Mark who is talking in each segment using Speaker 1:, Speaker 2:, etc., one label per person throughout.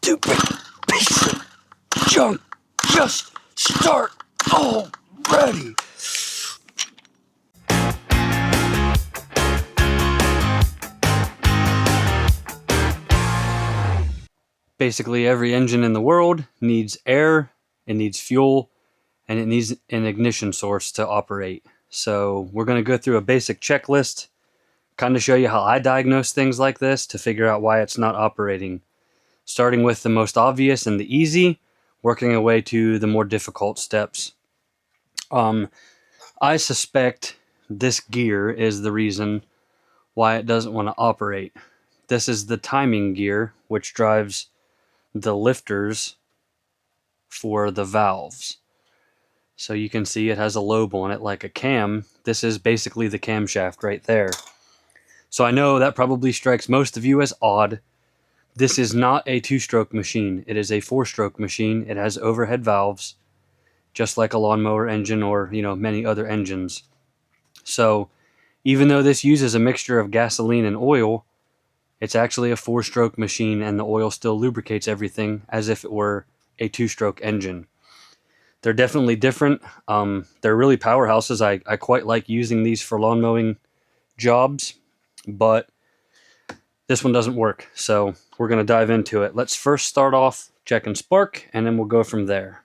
Speaker 1: stupid piece of junk just start already? Basically, every engine in the world needs air, it needs fuel, and it needs an ignition source to operate. So we're going to go through a basic checklist, kind of show you how I diagnose things like this to figure out why it's not operating. Starting with the most obvious and the easy, working our way to the more difficult steps. I suspect this gear is the reason why it doesn't want to operate. This is the timing gear, which drives the lifters for the valves. So you can see it has a lobe on it like a cam. This is basically the camshaft right there. So I know that probably strikes most of you as odd. This is not a two-stroke machine. It is a four-stroke machine. It has overhead valves, just like a lawnmower engine or, many other engines. So even though this uses a mixture of gasoline and oil, it's actually a four-stroke machine, and the oil still lubricates everything as if it were a two-stroke engine. They're definitely different. They're really powerhouses. I quite like using these for lawn mowing jobs, but this one doesn't work. So we're going to dive into it. Let's first start off checking spark, and then we'll go from there.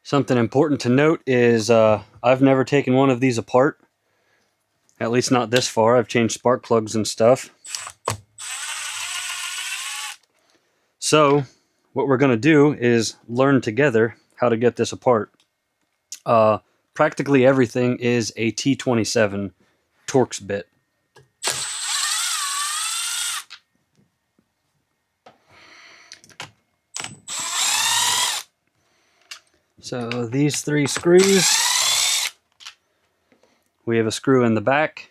Speaker 1: Something important to note is I've never taken one of these apart. At least not this far. I've changed spark plugs and stuff. So what we're going to do is learn together how to get this apart. Practically everything is a T27 Torx bit. So these three screws, we have a screw in the back,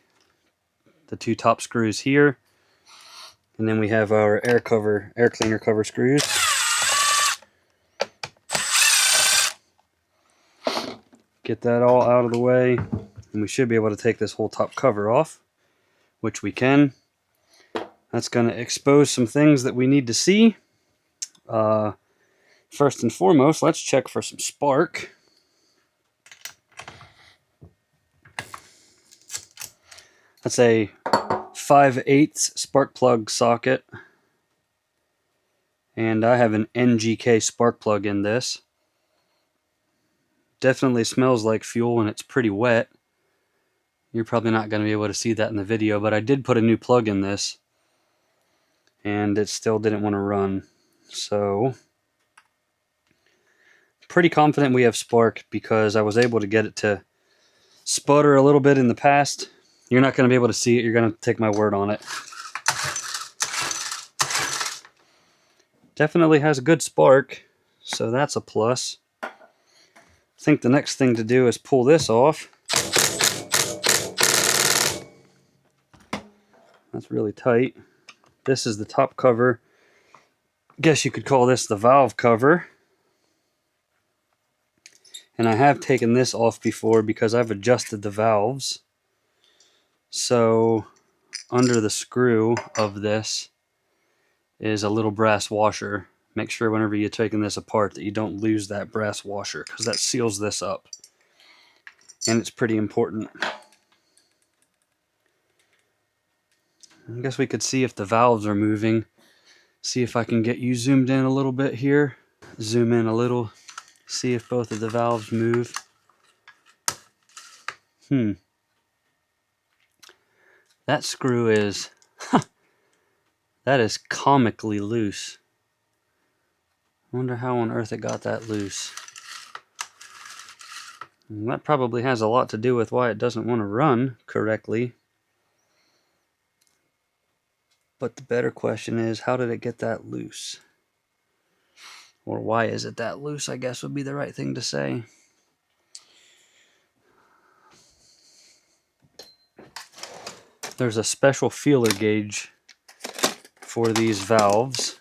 Speaker 1: the two top screws here, and then we have our air cleaner cover screws. Get that all out of the way, and we should be able to take this whole top cover off, which we can. That's going to expose some things that we need to see. First and foremost, let's check for some spark. That's a 5/8 spark plug socket, and I have an NGK spark plug in this. Definitely smells like fuel, and it's pretty wet. You're probably not going to be able to see that in the video, but I did put a new plug in this, and it still didn't want to run. So pretty confident we have spark because I was able to get it to sputter a little bit in the past. You're not going to be able to see it. You're going to take my word on it. Definitely has a good spark, so that's a plus. I think the next thing to do is pull this off. That's really tight. This is the top cover. Guess you could call this the valve cover. And I have taken this off before because I've adjusted the valves. So under the screw of this is a little brass washer. Make sure whenever you're taking this apart that you don't lose that brass washer, because that seals this up. And it's pretty important. I guess we could see if the valves are moving. See if I can get you zoomed in a little bit here. Zoom in a little. See if both of the valves move. That screw is... that is comically loose. I wonder how on earth it got that loose. And that probably has a lot to do with why it doesn't want to run correctly. But the better question is, how did it get that loose? Or why is it that loose, I guess would be the right thing to say. There's a special feeler gauge for these valves.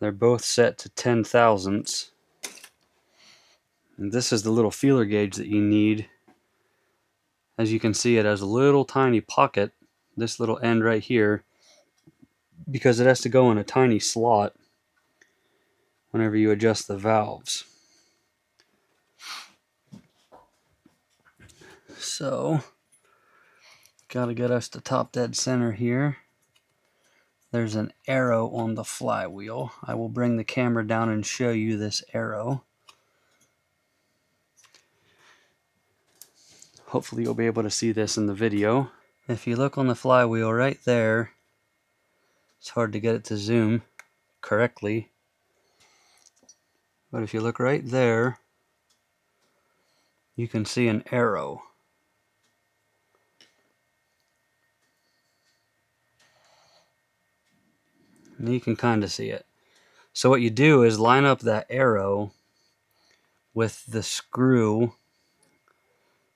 Speaker 1: They're both set to 10 thousandths. And this is the little feeler gauge that you need. As you can see, it has a little tiny pocket, this little end right here, because it has to go in a tiny slot whenever you adjust the valves. So, gotta get us to top dead center here. There's an arrow on the flywheel. I will bring the camera down and show you this arrow. Hopefully you'll be able to see this in the video. If you look on the flywheel right there, it's hard to get it to zoom correctly. But if you look right there, you can see an arrow. And you can kind of see it. So what you do is line up that arrow with the screw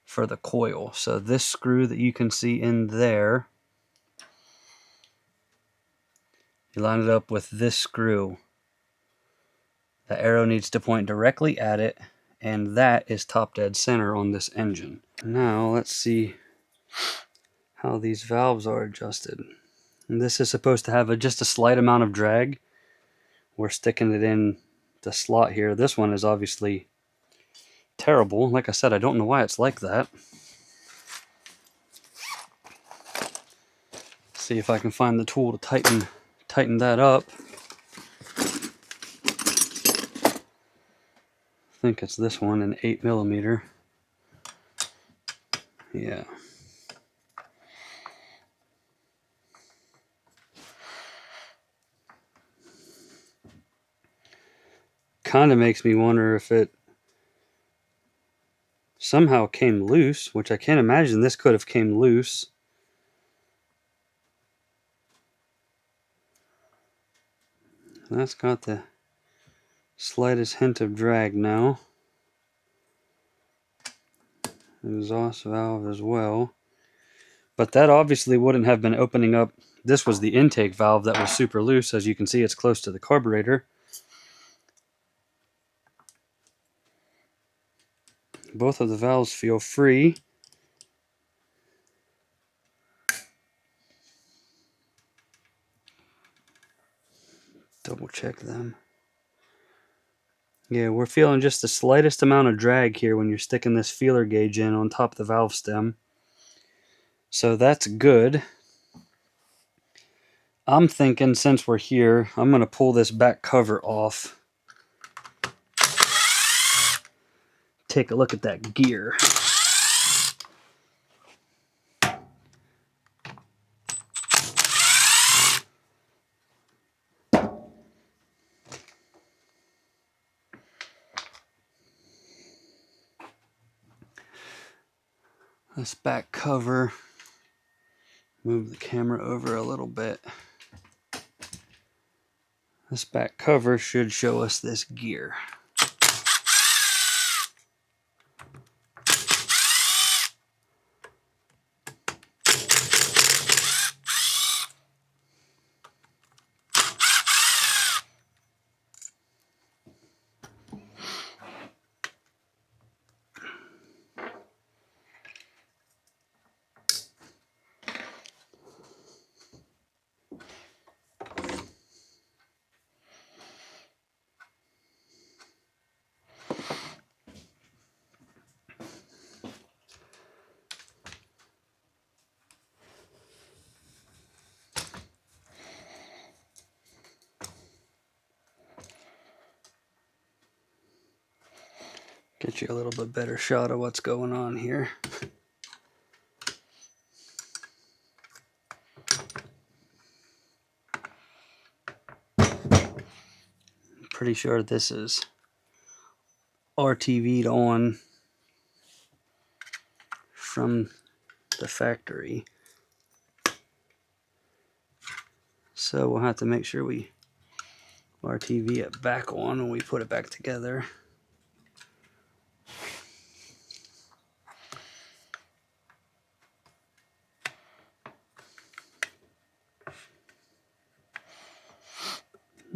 Speaker 1: for the coil. So this screw that you can see in there, you line it up with this screw. The arrow needs to point directly at it, and that is top dead center on this engine. Now let's see how these valves are adjusted. And this is supposed to have just a slight amount of drag. We're sticking it in the slot here. This one is obviously terrible. Like I said, I don't know why it's like that. See if I can find the tool to tighten that up. I think it's this one, an 8mm. Yeah. Kind of makes me wonder if it somehow came loose, which I can't imagine this could have came loose. That's got the slightest hint of drag now. Exhaust valve as well. But that obviously wouldn't have been opening up. This was the intake valve that was super loose. As you can see, it's close to the carburetor. Both of the valves feel free. Double check them. Yeah, we're feeling just the slightest amount of drag here when you're sticking this feeler gauge in on top of the valve stem. So that's good. I'm thinking since we're here, I'm going to pull this back cover off. Take a look at that gear. This back cover, move the camera over a little bit. This back cover should show us this gear. Get you a little bit better shot of what's going on here. Pretty sure this is RTV'd on from the factory. So we'll have to make sure we RTV it back on when we put it back together.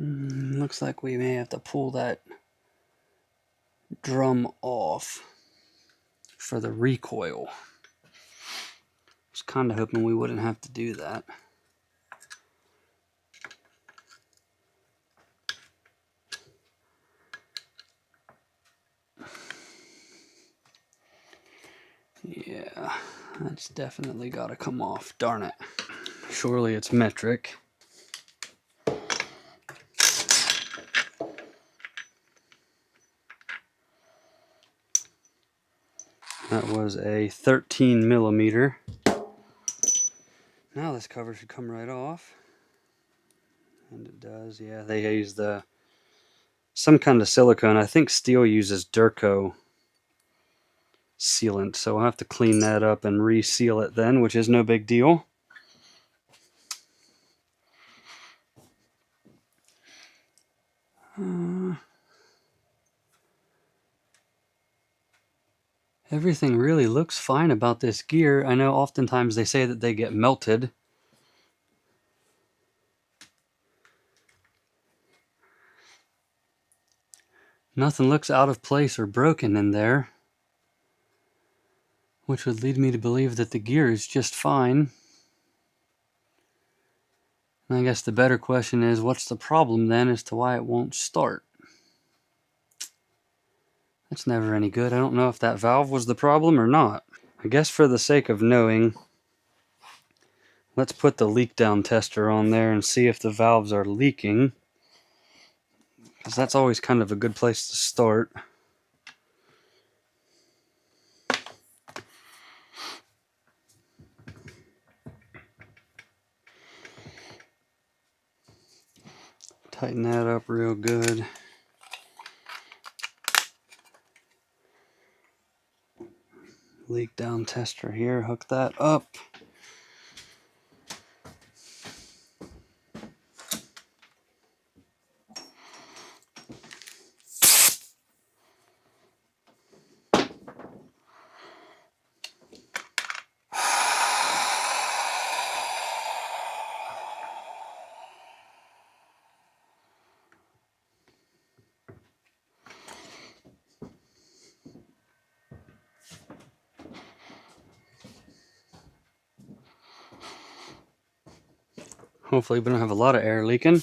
Speaker 1: Looks like we may have to pull that drum off for the recoil. I was kind of hoping we wouldn't have to do that. Yeah, that's definitely got to come off. Darn it. Surely it's metric. That was a 13 millimeter. Now this cover should come right off. And it does, yeah. They use some kind of silicone. I think Stihl uses Durco sealant, so I'll have to clean that up and reseal it then, which is no big deal. Everything really looks fine about this gear. I know oftentimes they say that they get melted. Nothing looks out of place or broken in there, which would lead me to believe that the gear is just fine. And I guess the better question is, what's the problem then as to why it won't start? That's never any good. I don't know if that valve was the problem or not. I guess for the sake of knowing, let's put the leak down tester on there and see if the valves are leaking, because that's always kind of a good place to start. Tighten that up real good. Leak down tester here, hook that up. Hopefully we don't have a lot of air leaking.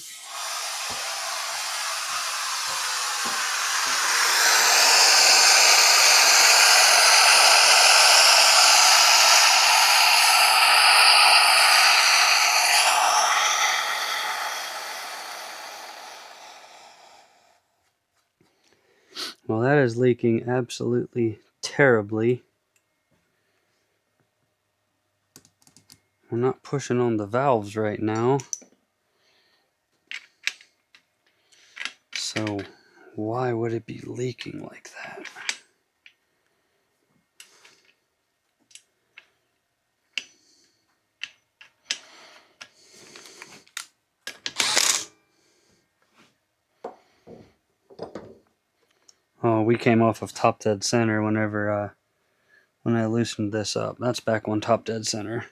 Speaker 1: Well, that is leaking absolutely terribly. We're not pushing on the valves right now. So why would it be leaking like that? Oh, we came off of top dead center when I loosened this up. That's back on top dead center.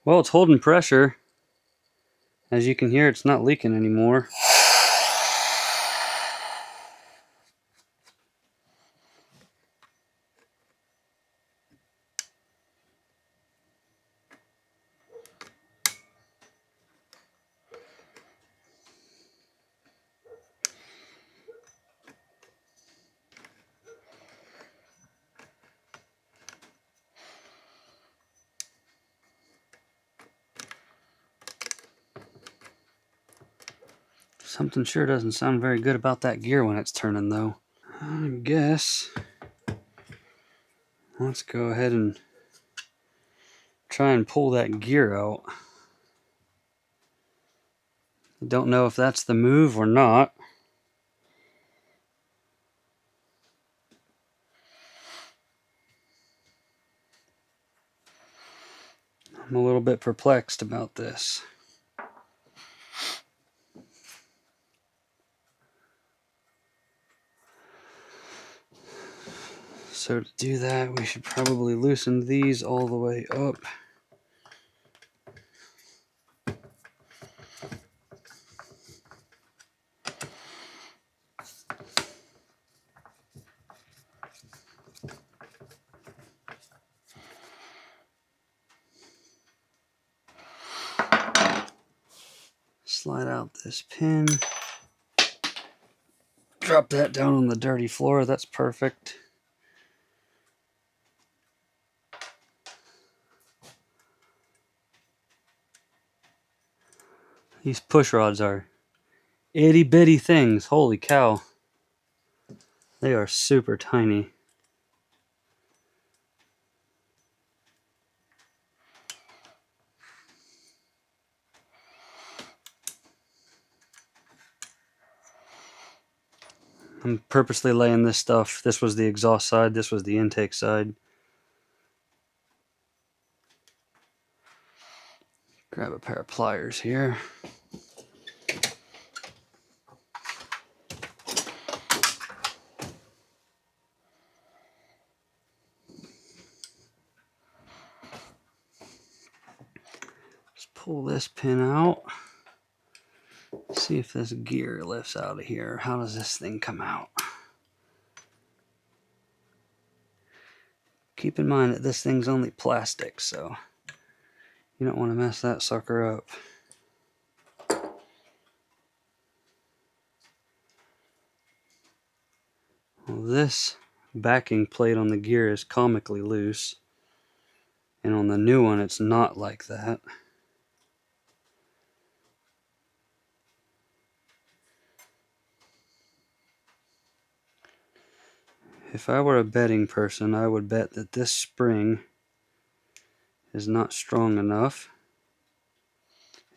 Speaker 1: Well, it's holding pressure. As you can hear, it's not leaking anymore. Something sure doesn't sound very good about that gear when it's turning, though. I guess let's go ahead and try and pull that gear out. I don't know if that's the move or not. I'm a little bit perplexed about this. So to do that, we should probably loosen these all the way up. slide out this pin. Drop that down on the dirty floor. That's perfect. These push rods are itty bitty things. Holy cow. They are super tiny. I'm purposely laying this stuff. This was the exhaust side, this was the intake side. Grab a pair of pliers here. Just pull this pin out. See if this gear lifts out of here. How does this thing come out? Keep in mind that this thing's only plastic, so you don't want to mess that sucker up. Well, this backing plate on the gear is comically loose, and on the new one it's not like that. If I were a betting person, I would bet that this spring is not strong enough.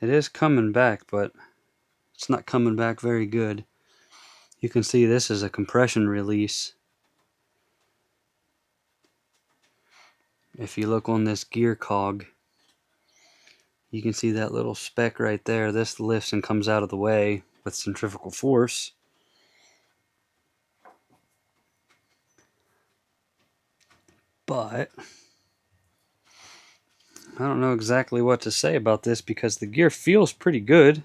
Speaker 1: It is coming back, but it's not coming back very good. You can see this is a compression release. If you look on this gear cog, you can see that little speck right there. This lifts and comes out of the way with centrifugal force. But I don't know exactly what to say about this because the gear feels pretty good.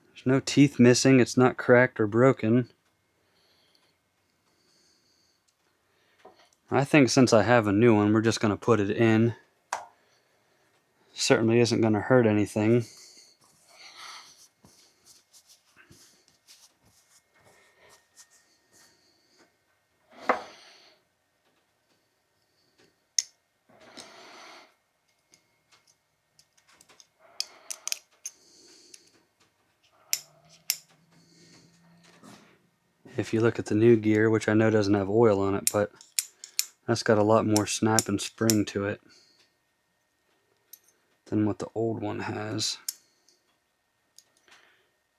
Speaker 1: There's no teeth missing. It's not cracked or broken. I think since I have a new one, we're just going to put it in. Certainly isn't going to hurt anything. If you look at the new gear, which I know doesn't have oil on it, but that's got a lot more snap and spring to it than what the old one has.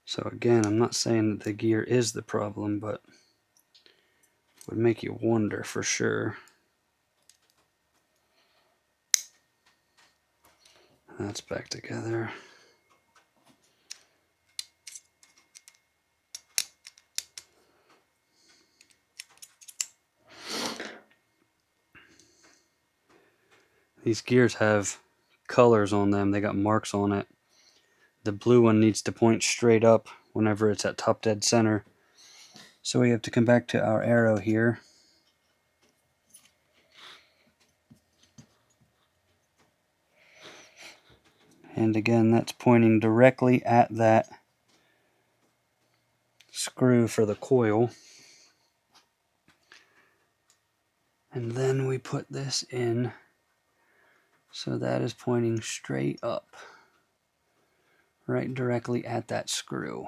Speaker 1: So again, I'm not saying that the gear is the problem, but it would make you wonder for sure. That's back together. These gears have colors on them. They got marks on it. The blue one needs to point straight up whenever it's at top dead center. So we have to come back to our arrow here. And again, that's pointing directly at that screw for the coil. And then we put this in, so that is pointing straight up, right directly at that screw.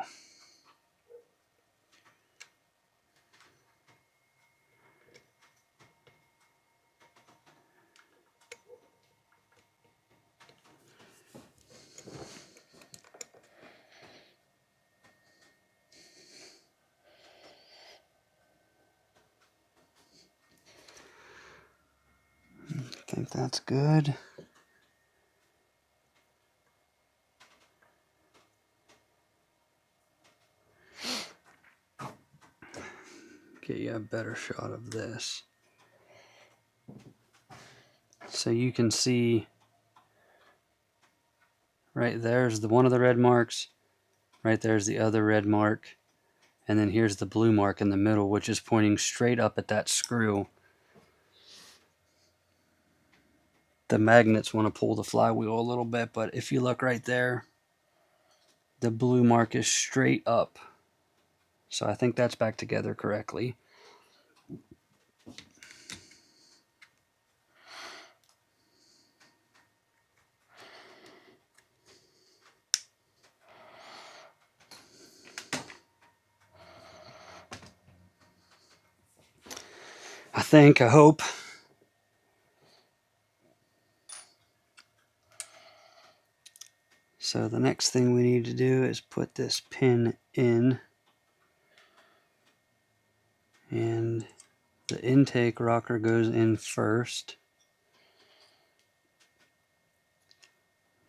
Speaker 1: I think that's good. Get you a better shot of this. So you can see right there's one of the red marks, right there's the other red mark, and then here's the blue mark in the middle, which is pointing straight up at that screw. The magnets want to pull the flywheel a little bit, but if you look right there, the blue mark is straight up. So I think that's back together correctly. I hope. So the next thing we need to do is put this pin in, and the intake rocker goes in first,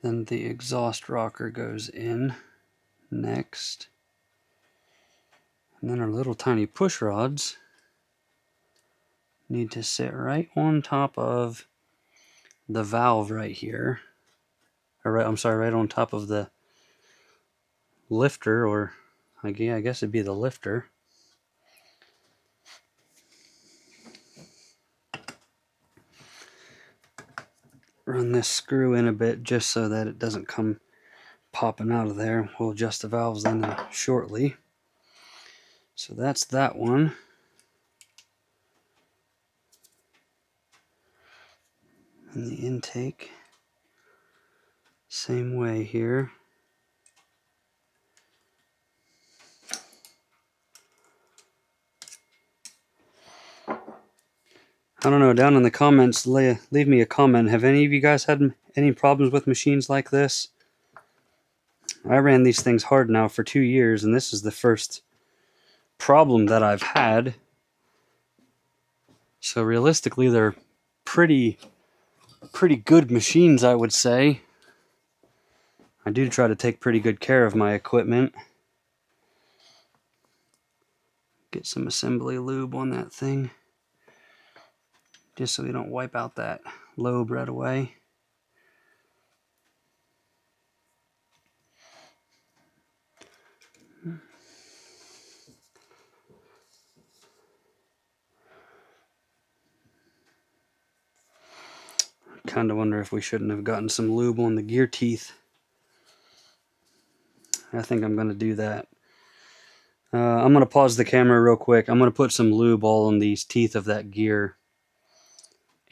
Speaker 1: then the exhaust rocker goes in next, and then our little tiny push rods need to sit right on top of the valve right here, or right on top of the lifter, or I guess it'd be the lifter. Run this screw in a bit just so that it doesn't come popping out of there. We'll adjust the valves then shortly. So that's that one. And the intake, same way here. I don't know, down in the comments, leave me a comment. Have any of you guys had any problems with machines like this? I ran these things hard now for 2 years, and this is the first problem that I've had. So realistically, they're pretty good machines, I would say. I do try to take pretty good care of my equipment. Get some assembly lube on that thing, just so we don't wipe out that lobe right away. Kind of wonder if we shouldn't have gotten some lube on the gear teeth. I think I'm going to do that. I'm going to pause the camera real quick. I'm going to put some lube all on these teeth of that gear,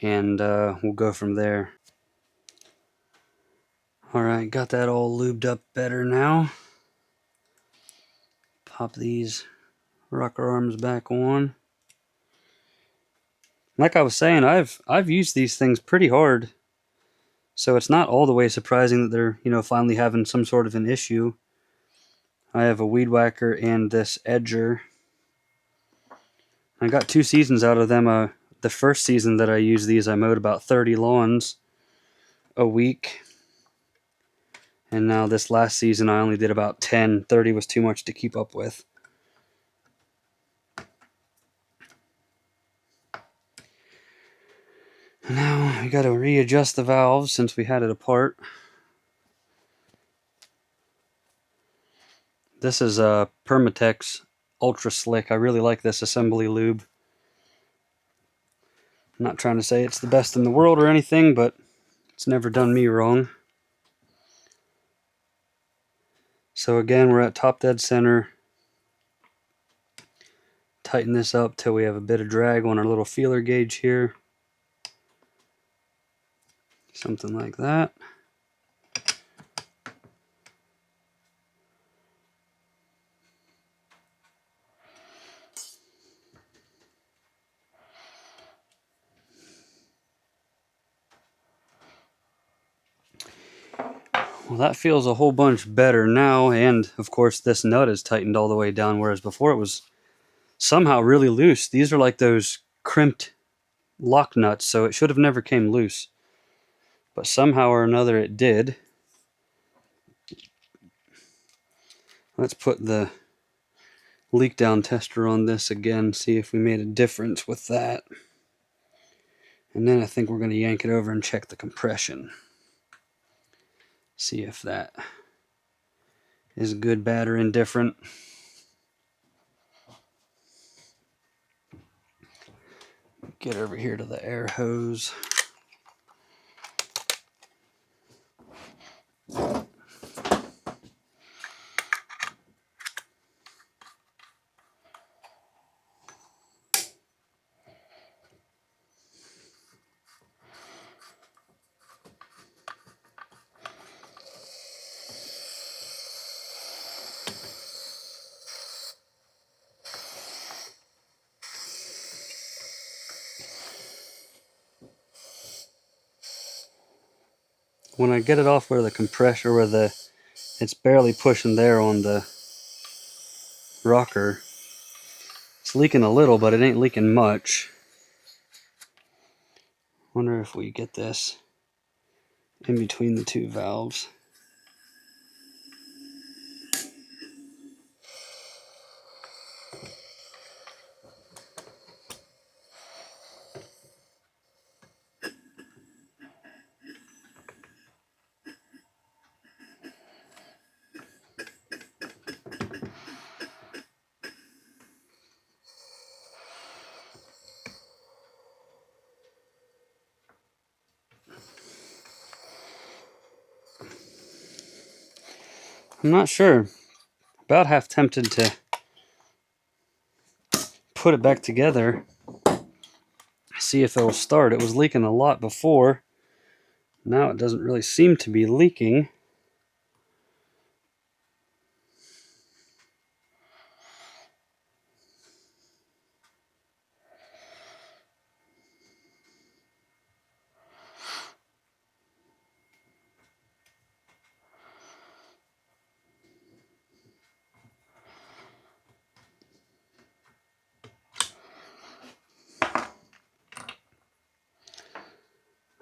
Speaker 1: and we'll go from there. Alright, got that all lubed up better now. Pop these rocker arms back on. Like I was saying, I've used these things pretty hard, so it's not all the way surprising that they're, finally having some sort of an issue. I have a weed whacker and this edger. I got 2 seasons out of them. The first season that I used these, I mowed about 30 lawns a week. And now this last season, I only did about 10. 30 was too much to keep up with. Now we got to readjust the valves since we had it apart. This is a Permatex Ultra Slick. I really like this assembly lube. I'm not trying to say it's the best in the world or anything, but it's never done me wrong. So again, we're at top dead center. Tighten this up till we have a bit of drag on our little feeler gauge here. Something like that. Well, that feels a whole bunch better now, and of course this nut is tightened all the way down, whereas before it was somehow really loose. These are like those crimped lock nuts, so it should have never came loose. But somehow or another it did. Let's put the leak down tester on this again, see if we made a difference with that. And then I think we're going to yank it over and check the compression. See if that is good, bad, or indifferent. Get over here to the air hose. when I get it off where the compressor, it's barely pushing there on the rocker, it's leaking a little, but it ain't leaking much. Wonder if we get this in between the two valves. I'm not sure. About half tempted to put it back together, see if it'll start. It was leaking a lot before. Now it doesn't really seem to be leaking.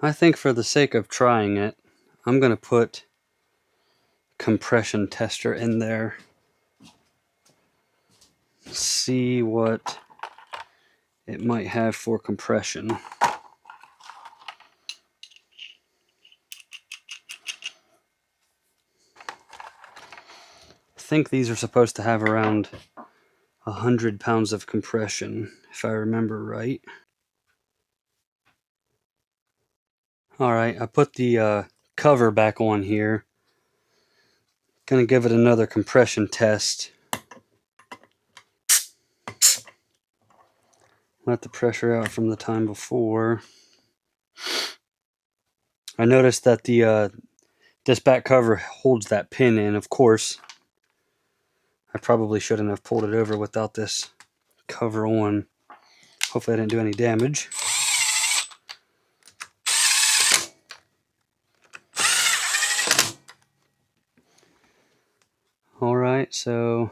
Speaker 1: I think for the sake of trying it, I'm going to put compression tester in there. See what it might have for compression. I think these are supposed to have around 100 pounds of compression, if I remember right. Alright, I put the cover back on here. Gonna give it another compression test. Let the pressure out from the time before. I noticed that this back cover holds that pin in. Of course, I probably shouldn't have pulled it over without this cover on. Hopefully I didn't do any damage. Alright, so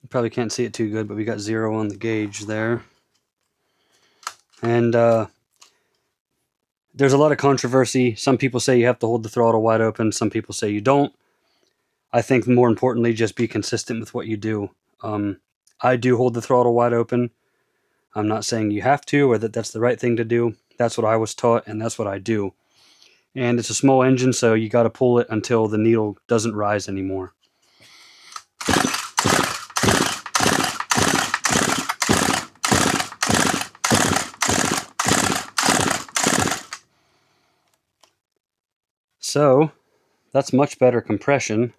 Speaker 1: you probably can't see it too good, but we got 0 on the gauge there. And there's a lot of controversy. Some people say you have to hold the throttle wide open. Some people say you don't. I think more importantly, just be consistent with what you do. I do hold the throttle wide open. I'm not saying you have to or that that's the right thing to do. That's what I was taught, and that's what I do. And it's a small engine, so you got to pull it until the needle doesn't rise anymore. So that's much better compression.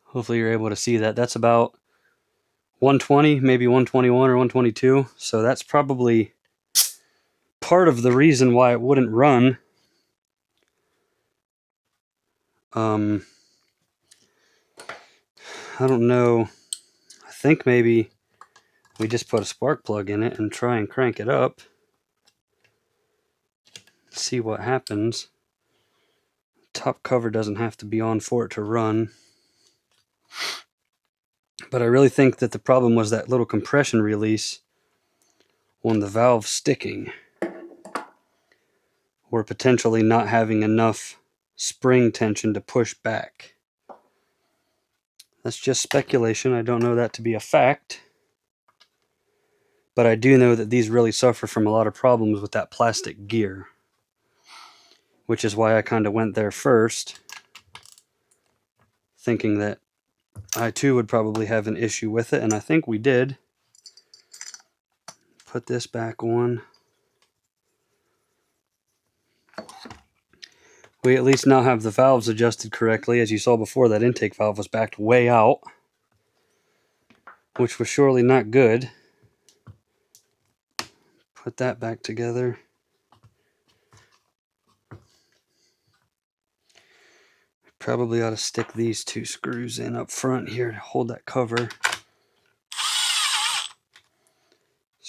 Speaker 1: Hopefully you're able to see that. That's about 120, maybe 121 or 122. So that's probably part of the reason why it wouldn't run. I don't know. I think maybe we just put a spark plug in it and try and crank it up. See what happens. Top cover doesn't have to be on for it to run. But I really think that the problem was that little compression release on the valve sticking, or potentially not having enough spring tension to push back. That's just speculation. I don't know that to be a fact. But I do know that these really suffer from a lot of problems with that plastic gear, which is why I kind of went there first, thinking that I too would probably have an issue with it, and I think we did. Put this back on. We at least now have the valves adjusted correctly. As you saw before, that intake valve was backed way out, which was surely not good. Put that back together. Probably ought to stick these 2 screws in up front here to hold that cover.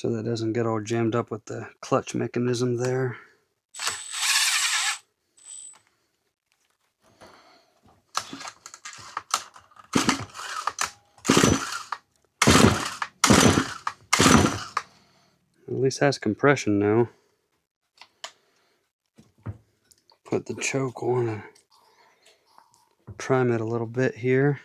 Speaker 1: so that doesn't get all jammed up with the clutch mechanism there. At least has compression now. Put the choke on and prime it a little bit here.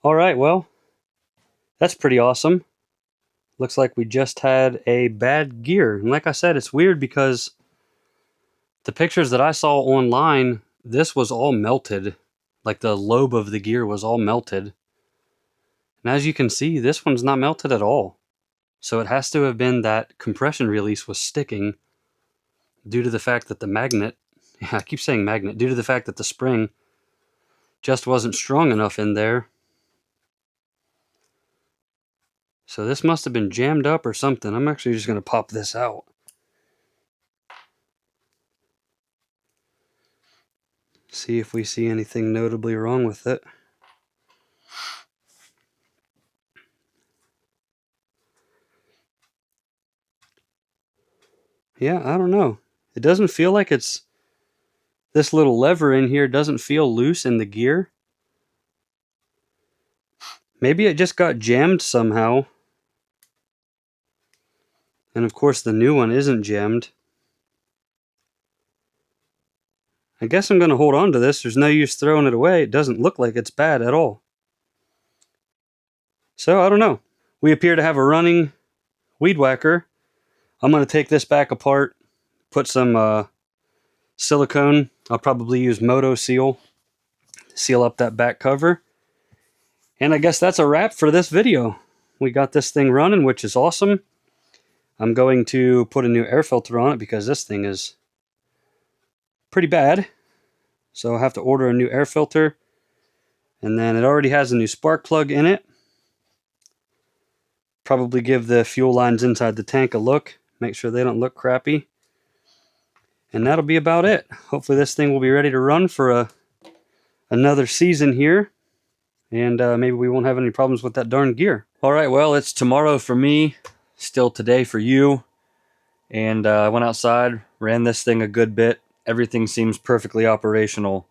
Speaker 1: Alright, well, that's pretty awesome. Looks like we just had a bad gear. And like I said, it's weird because the pictures that I saw online, this was all melted. Like the lobe of the gear was all melted. And as you can see, this one's not melted at all. So it has to have been that compression release was sticking due to the fact that the magnet, yeah, I keep saying magnet, due to the fact that the spring just wasn't strong enough in there. So this must have been jammed up or something. I'm actually just going to pop this out. See if we see anything notably wrong with it. Yeah, I don't know. It doesn't feel like it's... This little lever in here doesn't feel loose in the gear. Maybe it just got jammed somehow. And of course the new one isn't jammed. I guess I'm going to hold on to this. There's no use throwing it away. It doesn't look like it's bad at all. So, I don't know. We appear to have a running weed whacker. I'm going to take this back apart, put some silicone. I'll probably use Moto Seal to seal up that back cover. And I guess that's a wrap for this video. We got this thing running, which is awesome. I'm going to put a new air filter on it because this thing is pretty bad. So I'll have to order a new air filter. And then it already has a new spark plug in it. Probably give the fuel lines inside the tank a look. Make sure they don't look crappy. And that'll be about it. Hopefully this thing will be ready to run for another season here. And maybe we won't have any problems with that darn gear. Alright, well, it's tomorrow for me. Still today for you. And I went outside, ran this thing a good bit. Everything seems perfectly operational.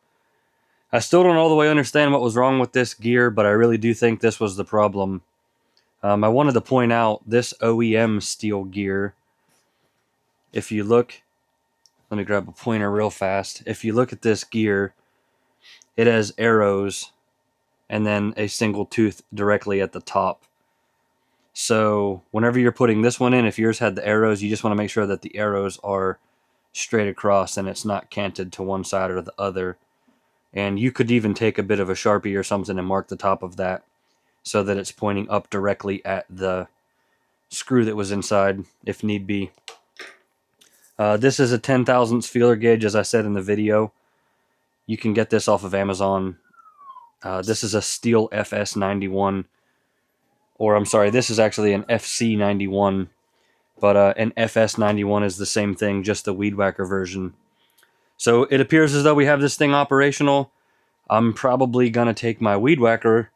Speaker 1: I still don't all the way understand what was wrong with this gear, but I really do think this was the problem. I wanted to point out this OEM Stihl gear. If you look, let me grab a pointer real fast. If you look at this gear, it has arrows and then a single tooth directly at the top. So whenever you're putting this one in, if yours had the arrows, you just want to make sure that the arrows are straight across and it's not canted to one side or the other. And you could even take a bit of a Sharpie or something and mark the top of that so that it's pointing up directly at the screw that was inside, if need be. This is a 10 thousandths feeler gauge, as I said in the video. You can get this off of Amazon. This is a Stihl FS91. Or, I'm sorry, this is actually an FC91. But an FS91 is the same thing, just the weed whacker version. So it appears as though we have this thing operational. I'm probably going to take my weed whacker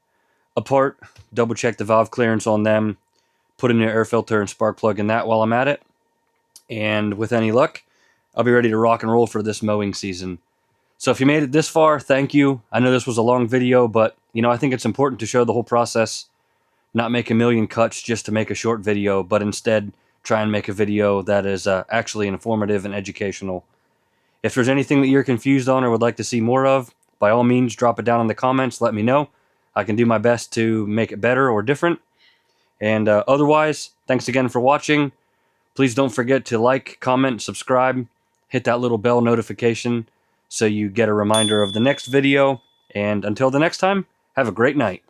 Speaker 1: apart, double check the valve clearance on them, put in an air filter and spark plug in that while I'm at it. And with any luck, I'll be ready to rock and roll for this mowing season. So if you made it this far, thank you. I know this was a long video, but I think it's important to show the whole process, not make a million cuts just to make a short video, but instead try and make a video that is actually informative and educational. If there's anything that you're confused on or would like to see more of, by all means, drop it down in the comments. Let me know. I can do my best to make it better or different. And otherwise, thanks again for watching. Please don't forget to like, comment, subscribe, hit that little bell notification so you get a reminder of the next video. And until the next time, have a great night.